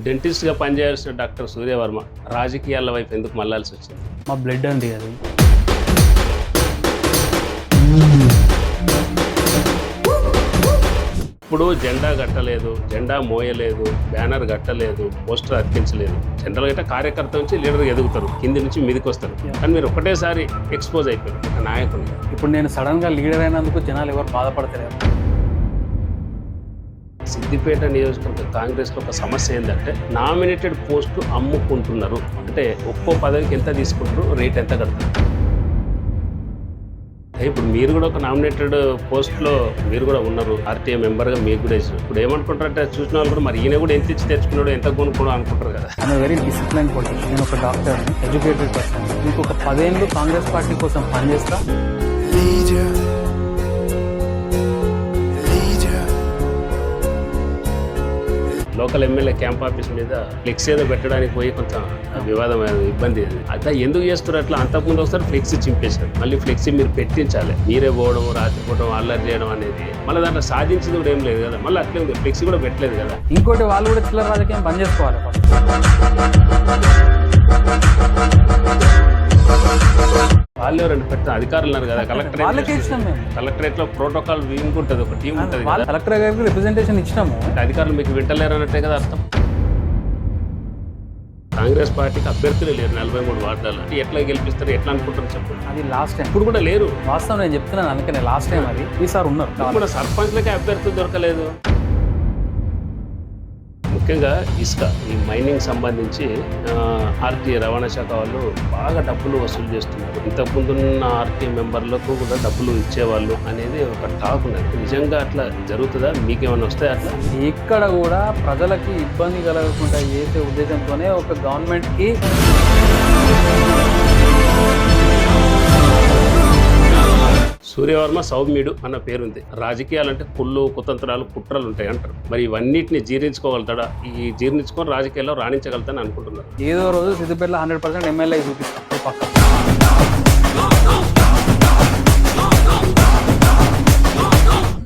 డెంటిస్ట్గా పనిచేయాల్సిన డాక్టర్ సూర్యవర్మ రాజకీయాల వైపు ఎందుకు మళ్ళాల్సి వచ్చింది? మా బ్లడ్ అండి అది. ఇప్పుడు జెండా కట్టలేదు, జెండా మోయలేదు, బ్యానర్ కట్టలేదు, పోస్టర్ అతికించలేదు. జనరల్గా అయితే కార్యకర్త నుంచి లీడర్ ఎదుగుతారు, కింది నుంచి మీదకి వస్తారు. కానీ మీరు ఒకటేసారి ఎక్స్పోజ్ అయిపోయారు ఒక నాయకుని. ఇప్పుడు నేను సడన్గా లీడర్ అయినందుకు జనాలు ఎవరు బాధపడతలేరు. సిద్దిపేట నియోజకవర్గ కాంగ్రెస్లో ఒక సమస్య ఏంటంటే నామినేటెడ్ పోస్టు అమ్ముకుంటున్నారు. అంటే ఒక్కో పదవికి ఎంత తీసుకుంటారు, రేట్ ఎంత కడతారు. ఇప్పుడు మీరు కూడా ఒక నామినేటెడ్ పోస్ట్లో మీరు కూడా ఉన్నారు, ఆర్టీఏ మెంబర్గా మీకు కూడా ఇచ్చారు. ఇప్పుడు ఏమనుకుంటారంటే చూసిన వాళ్ళు కూడా మరి ఈయన కూడా ఎంత ఇచ్చి తెచ్చుకున్నాడు, ఎంత కొనుక్కున్నాడు అనుకుంటారు కదా. I'm very discipline person. నేను ఒక డాక్టర్, ఎడ్యుకేటెడ్ పర్సన్. మీకు ఒక 10 ఏళ్ళు కాంగ్రెస్ పార్టీ కోసం పనిచేస్తా. లోకల్ ఎమ్మెల్యే క్యాంప్ ఆఫీస్ మీద ఫ్లెక్స్ ఏదో పెట్టడానికి పోయి కొంచెం వివాదమైన ఇబ్బంది. అట్లా ఎందుకు చేస్తారు అట్లా? అంతకుముందు ఒకసారి ఫ్లెక్సీ చింపేశారు, మళ్ళీ ఫ్లెక్సీ మీరు పెట్టించాలి. మీరే పోవడం, రాత్రిపోవడం, అల్లరి చేయడం అనేది మళ్ళీ దాంట్లో సాధించింది కూడా ఏం లేదు కదా. మళ్ళీ అట్లే ఉంది, ఫ్లెక్సీ కూడా పెట్టలేదు కదా. ఇంకోటి వాళ్ళు కూడా చిల్లర రాజకీయం పని చేసుకోవాలి. వాళ్ళు రెండు పెద్ద అధికారులు ఉన్నారు కదా, వాళ్ళకే ఇచ్చినాం మేము. కలెక్టరేట్ లో ప్రోటోకాల్ వింగ్ ఉంటుంది, ఒక టీం ఉంటుంది. కలెక్టర్ గారికి రిప్రజెంటేషన్ ఇచ్చినాము. అధికారులు మీకు వింటలేరు అన్నట్టే కదా అర్థం. కాంగ్రెస్ పార్టీకి అభ్యర్థులు లేరు 43 వార్డులలో. ఎట్లా గెలిపిస్తారు, ఎట్లా అనుకుంటారు చెప్పండి. అది లాస్ట్ టైం. ఇప్పుడు కూడా లేరు. వాస్తవం నేను చెప్తున్నాను, అందుకనే లాస్ట్ టైం అది. ఈసారి ఉన్నారు. ఇప్పుడు సర్పంచ్లకే అభ్యర్థులు దొరకలేదు. ముఖ్యంగా ఇసుక, ఈ మైనింగ్ సంబంధించి ఆర్టీఏ రవాణా శాఖ వాళ్ళు బాగా డబ్బులు వసూలు చేస్తున్నారు. ఇంతకుముందున్న ఆర్టీఏ మెంబర్లకు కూడా డబ్బులు ఇచ్చేవాళ్ళు అనేది ఒక టాక్ ఉన్నది. నిజంగా అట్లా జరుగుతుందా? మీకేమైనా వస్తాయి అట్లా? ఇక్కడ కూడా ప్రజలకి ఇబ్బంది కలగకుండా చేసే ఉద్దేశంతోనే ఒక గవర్నమెంట్కి సూర్యవర్మ సౌమ్యుడు అన్న పేరుంది. రాజకీయాలంటే కుళ్ళు, కుతంత్రాలు, కుట్రలు ఉంటాయి అంటారు. మరి ఇవన్నిటిని జీర్ణించుకోగలుగుతాడా? ఈ జీర్ణించుకొని రాజకీయాల్లో రాణించగలుగుతాను అనుకుంటున్నారు. ఏదో రోజు సిద్దిపేటలో 100% ఎమ్మెల్యే చూపిస్తాం పక్క.